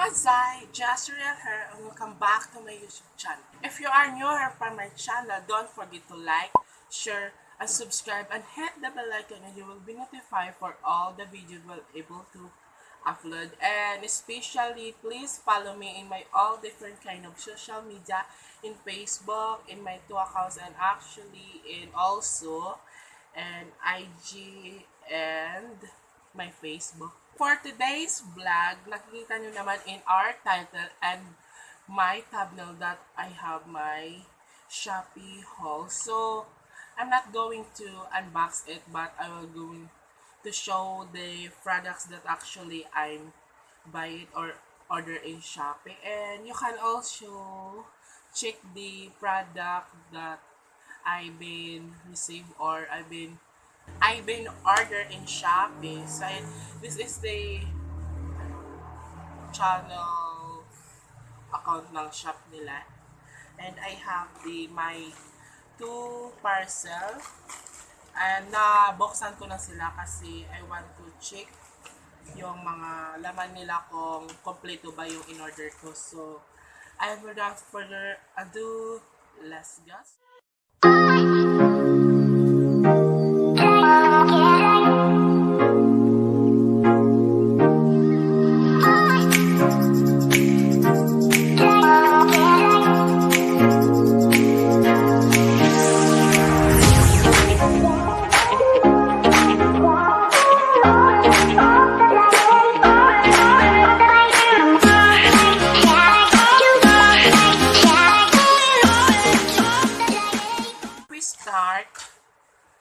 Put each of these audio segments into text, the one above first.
Jesriel here and welcome back to my YouTube channel. If you are new here from my channel, don't forget to like, share, and subscribe and hit the bell icon and you will be notified for all the videos we're able to upload. And especially, please follow me in my all different kind of social media, in Facebook, in my two accounts, and actually in also and IG and my Facebook. For today's vlog, nakikita nyo naman in our title and my thumbnail that I have my Shopee haul. So, I'm not going to unbox it, but I will going to show the products that actually I'm buy it or order in Shopee. And you can also check the product that I've been received or I've been ordered in Shopee. So this is the channel account ng shop nila. And I have my two parcel. And nabuksan ko na sila kasi I want to check yung mga laman nila kung kompleto ba yung in-order ko. So, without further ado, let's go.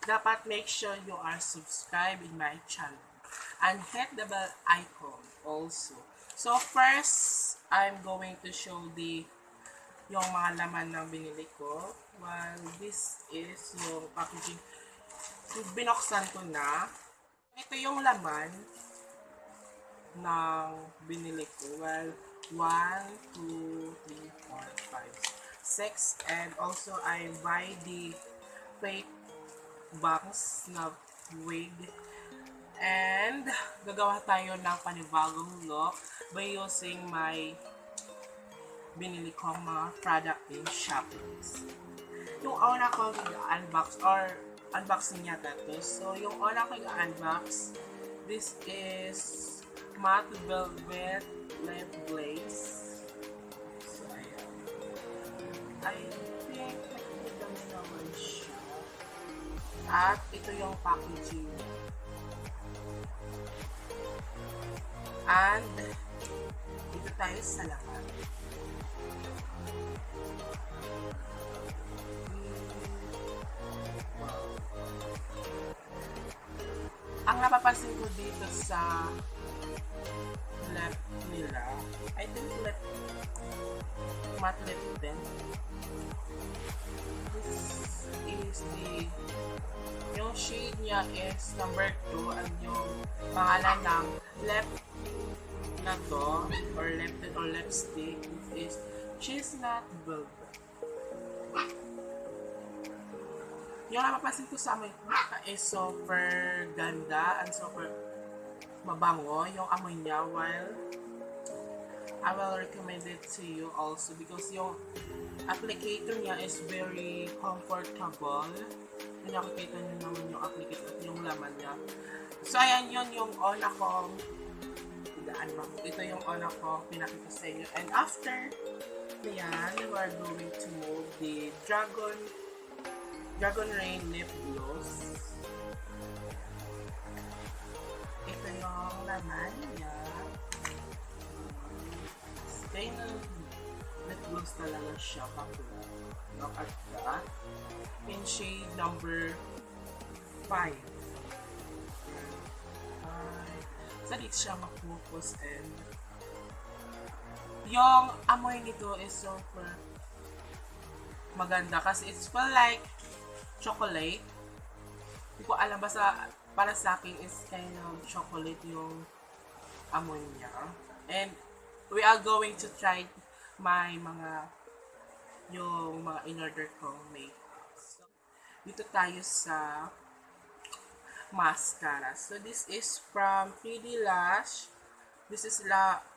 Dapat make sure you are subscribed in my channel and hit the bell icon also. So first, I'm going to show yung mga laman ng binili ko. Well, this is yung packaging. Binuksan ko na. Ito yung laman ng binili ko. Well, 1, 2, 3, 4, 5, 6. And also, I buy the fake bangs na wig. And gagawa tayo ng panibagong look by using my binili kong mga product in Shopee. Yung una ko unbox or unboxing yata to. So yung una ko unbox, this is matte velvet lip glaze. So ayan. I think nakikita mo naman siya. At ito yung packaging. And dito tayo sa laman. Wow. Ang napapansin ko dito sa left nila, I think matte lip pen. This is yung shade niya is number 2 and yung pangalan ng lip na to or lip tint or lipstick is chestnut velvet. Yung napapansin ko sa amoy is super ganda and super mabango yung amoy niya, while I will recommend it to you also because yung applicator niya is very comfortable. Nakikita nyo naman yung applicator at yung laman niya. So, ayan yun yung una ko. Ito yung una ko pinakita sa inyo. And after yan, we are going to move the Dragon Rain Lip Gloss. Ito yung laman niya. Stainless lip gloss talaga siya kapula. Look at that. In shade number 5. So, dito siya mag-focus and yung amoy nito is super maganda kasi it's feel like chocolate. Hindi ko alam, basta para sa akin is kind of chocolate yung amoy niya. And we are going to try yung mga in-order kong makeup. So, dito tayo sa mascara. So, this is from 3D Lash This is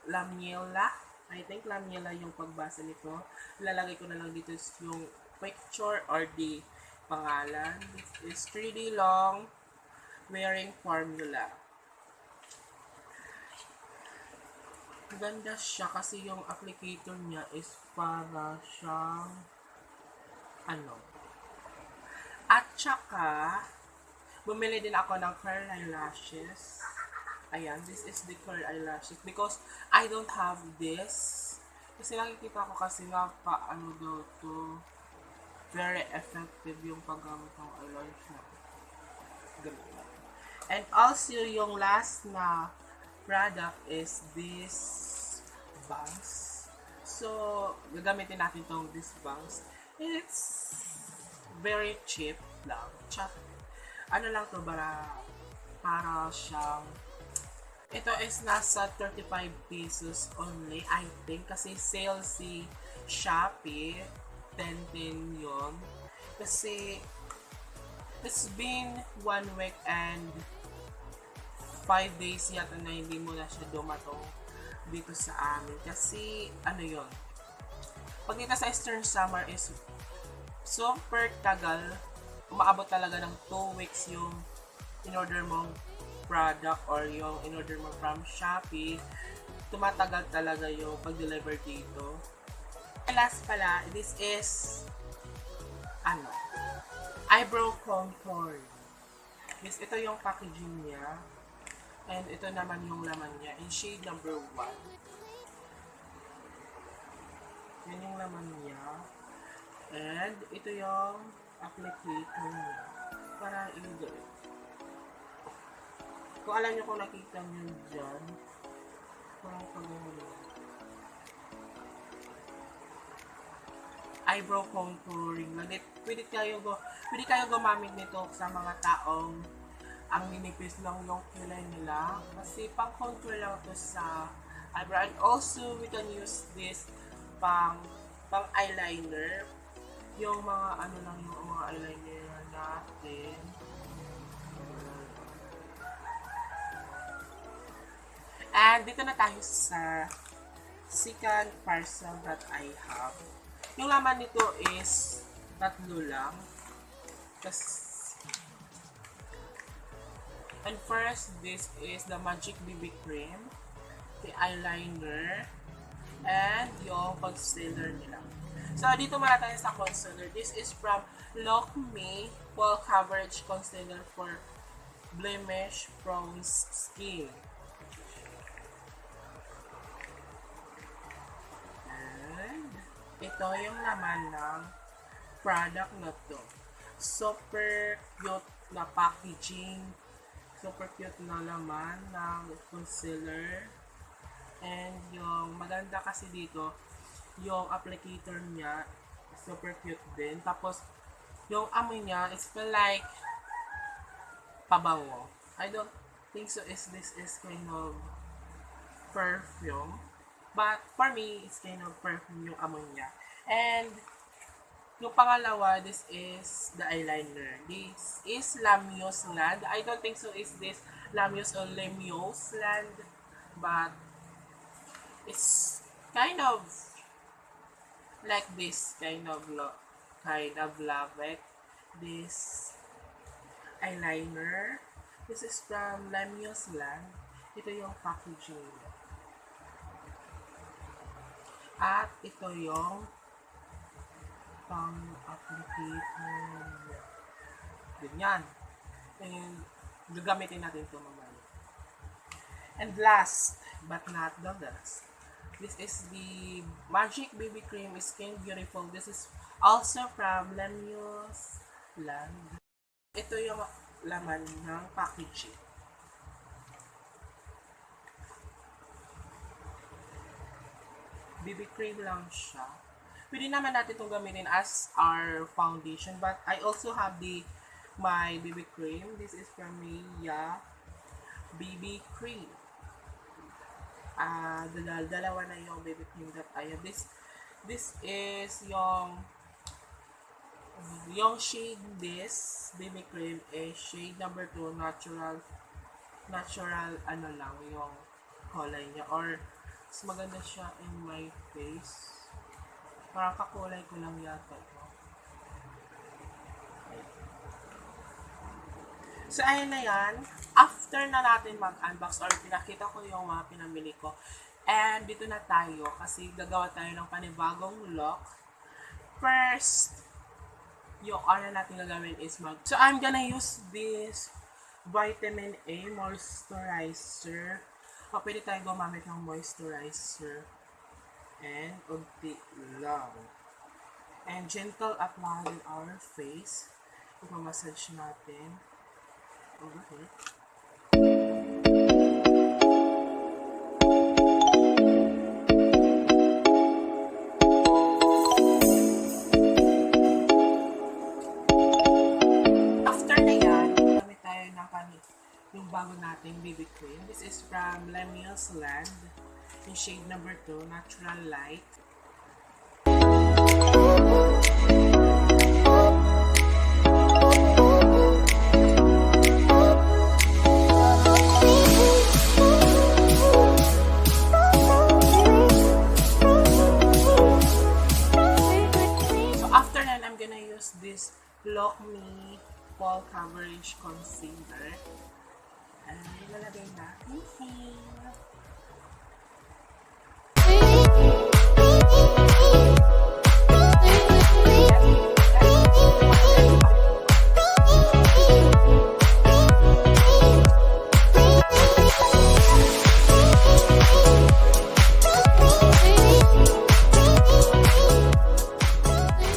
Lamela. I think Lamela yung pagbasa nito. Lalagay ko na lang dito yung picture or the pangalan. This is 3D long wearing formula. Ganda siya kasi yung applicator niya is para siyang At saka, bumili din ako ng curl eyelashes. Ayan, this is the curl eyelashes because I don't have this. Kasi nakikita ko kasi nga daw to very effective yung paggamit ng eyelash. Ganun. And also, yung last na product is this bangs. So, gagamitin natin this bangs. It's very cheap lang. Lang to para siyang ito is nasa 35 pesos only, I think. Kasi sale si Shopee. 10 yun. Kasi it's been 1 week and 5 days yata na hindi mo na siya dumatong dito sa amin. Kasi yun. Pag dito sa Eastern Summer is super tagal. Umaabot talaga ng 2 weeks yung in-order mong product or yung in-order mo from Shopee. Tumatagal talaga yung pag-deliver dito. Last pala, this is eyebrow contour. Ito yung packaging niya. And ito naman yung laman niya. In shade number 1. Yan yung laman niya. And ito yung applicator niya. Para ilagay. Kung alam nyo kung nakita nyo dyan, eyebrow contouring. Pwede kayo gumamit nito sa mga taong ang ninipis lang yung kilay nila. Kasi pang contour lang to sa eyebrow. And also, we can use this pang eyeliner. Yung mga yung mga eyeliner natin. And dito na tayo sa second parcel that I have. Yung laman nito is 3 lang. And first, this is the Magic BB Cream, the eyeliner, and yung concealer nila. So, dito muna tayo sa concealer. This is from Look Me Full Coverage Concealer for Blemish Prone Skin. Ito yung laman ng product na to. Super cute na packaging. Super cute na laman ng concealer. And yung maganda kasi dito, yung applicator niya, super cute din. Tapos, yung amoy niya, it feel like pabango. I don't think so this is kind of perfume. But for me, it's kind of perfume yung amoy niya. And yung pangalawa, this is the eyeliner. This is Lamios Land. I don't think so is this Lamios or Lemios Land. But it's kind of like this kind of love it. This eyeliner. This is from Lamios Land. Ito yung packaging niya. At ito yung pang-applicator niya. Ganyan. And gagamitin natin ito mamaya. And last, but not the least, this is the Magic BB Cream Skin Beautiful. This is also from Lamios Land. Ito yung laman ng packaging. BB cream lang siya. Pwede naman natin itong gamitin as our foundation. But I also have my BB cream. This is from Mia BB cream. Dalawa na yung BB cream that I have. This is yung shade this BB cream is shade number 2 natural lang yung kulay niya. Or, mas maganda siya in my face. Parang kakulay ko lang yata ito. So, ayun na yan. After na natin mag-unbox or pinakita ko yung mga pinamili ko. And, dito na tayo kasi gagawa tayo ng panibagong look. First, yung oil natin gagawin is So, I'm gonna use this vitamin A moisturizer. O, pwede tayo gumamit ng moisturizer. And, unti lang. And, gentle apply in our face. Ipamassage natin. Okay. Yung bago nating BB cream. This is from Lemil's Land. Yung shade number 2, Natural Light. So after that, I'm gonna use this Lock Me Full Coverage Concealer. Ilalagay natin here.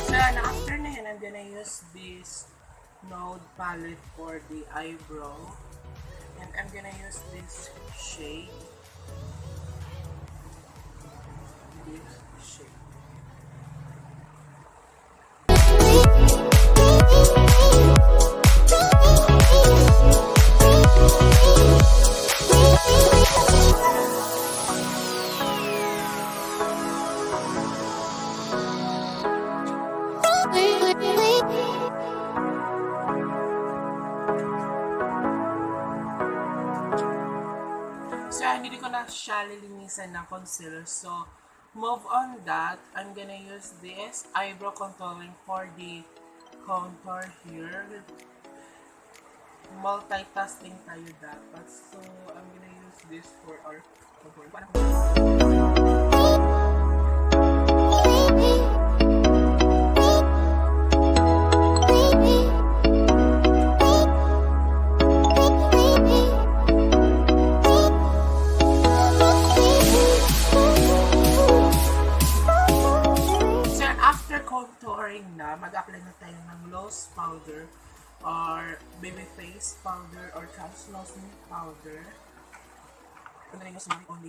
So, after na yan, I'm gonna use this Nude palette for the eyebrow. And I'm gonna use this shade. So, hindi ko na siya lilinisan ng concealer. So, move on that. I'm gonna use this eyebrow contouring for the contour here. Multitasking tayo dapat. So, I'm gonna use this for our contour. Mag-apply na tayo ng loose powder or baby face powder or translucent powder. Ito na rin yung smart only.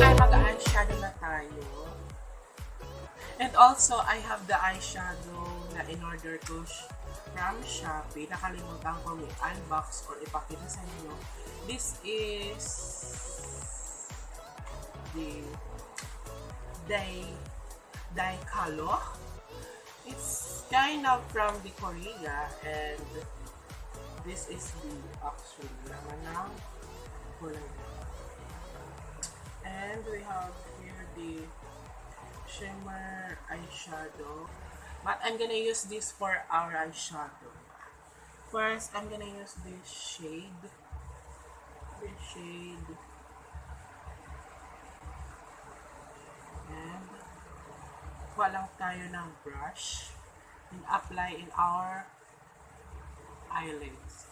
Ay, mag-eyeshadow na tayo. And also, I have the eyeshadow na in order to from Shopee. Nakalimutan ko may unbox or ipakita sa inyo. This is the dzaeee color. It's kind of from the Korea and this is the actual laman ng kulay. And we have here the shimmer eyeshadow. But I'm gonna use this for our eyeshadow. First, I'm gonna use this shade. And kuha lang tayo ng brush and apply in our eyelids.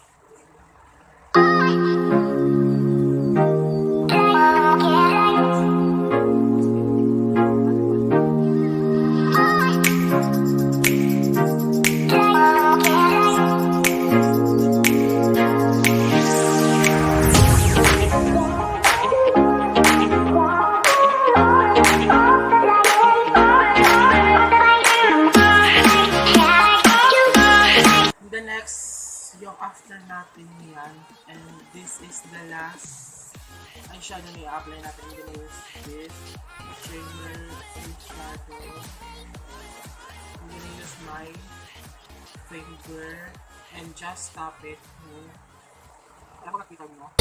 Yung after natin yan, and this is the last Ang shadow na i-apply natin. I'm gonna use this shimmer and shadow. I'm gonna use my finger and just tap it. Alam mo nakita mo?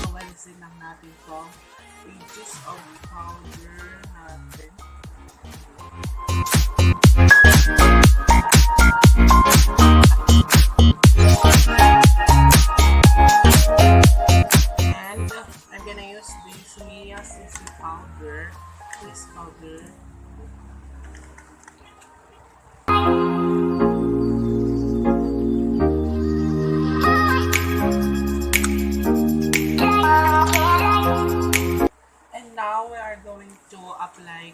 Walisin lang natin itong pages of powder natin. And I'm gonna use this CC powder. This powder. And now we are going to apply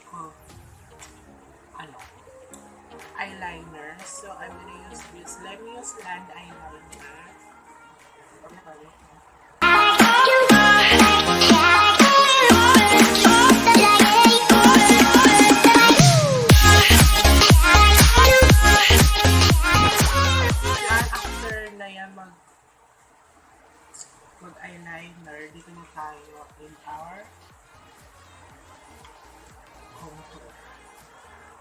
eyeliner. So I'm gonna use this. Let me use land eyeliner. Mag-eyeliner, dito na tayo in our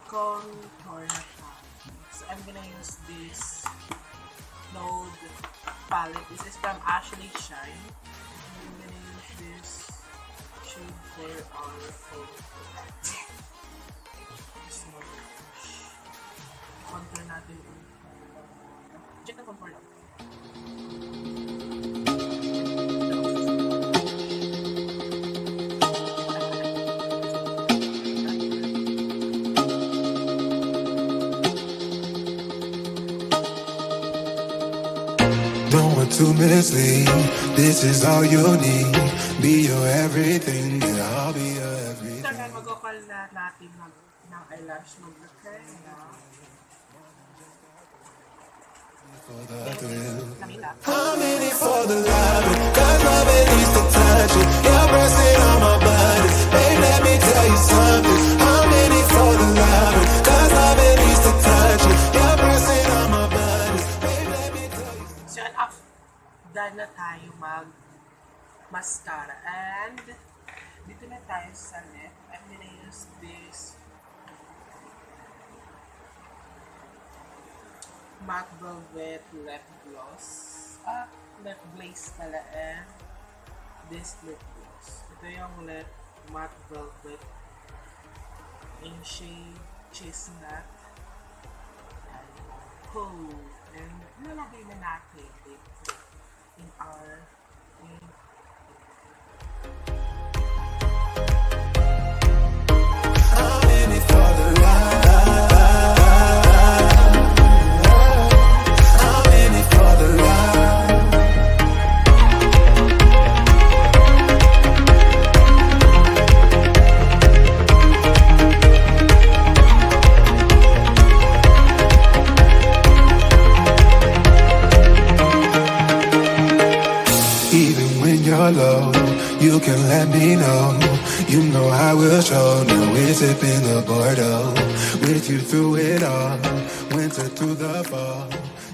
contour na tayo. So I'm gonna use this Node palette. This is from Ashley Shine. I'm gonna use this shade for our contour. Small brush. Contour natin. Check na contour lang. To mislead, this is all you need. Be your everything, and I'll be your everything. So, then mag-call na natin ng eyelash mag-repair na. I'm in it for the love, cause loving is the touch. You're pressing on my body. Babe, let me tell you something. I'm in it for the love, cause loving is the touch. You're pressing on my body. Babe, let me tell you something. So, done na tayo mag-mascara. And, dito na tayo sa lip. I'm gonna use this matte velvet lip gloss. Lip glaze pala. And, this lip gloss. Ito yung lip matte velvet in shade chestnut. And, nalagay na natin dito in our I'm in it for the love. I'm in it for the love. Even when you're low, you can let me know. You know I will show. Now we're sipping the Bordeaux. With you through it all, winter through the fall.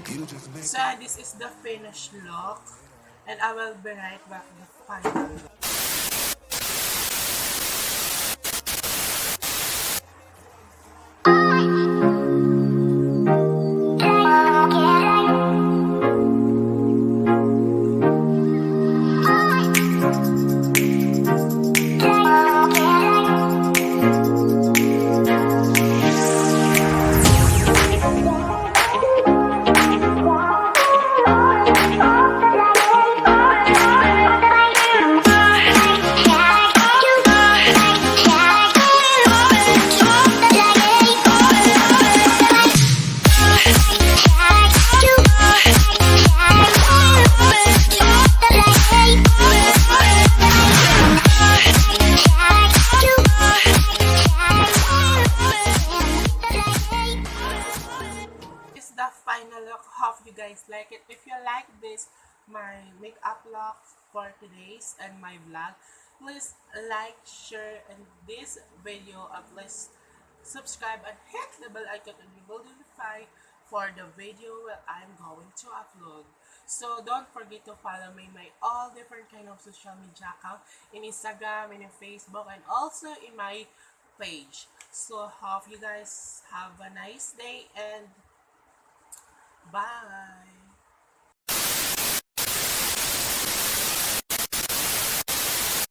You just make. So, this is the finished look. And I will be right back with the final look. Hope you guys like it. If you like this, my makeup look for today's and my vlog, please like, share and this video, and please subscribe and hit the bell icon and you will notify for the video that I'm going to upload. So don't forget to follow me in my all different kind of social media account in Instagram and in Facebook and also in my page. So hope you guys have a nice day and bye.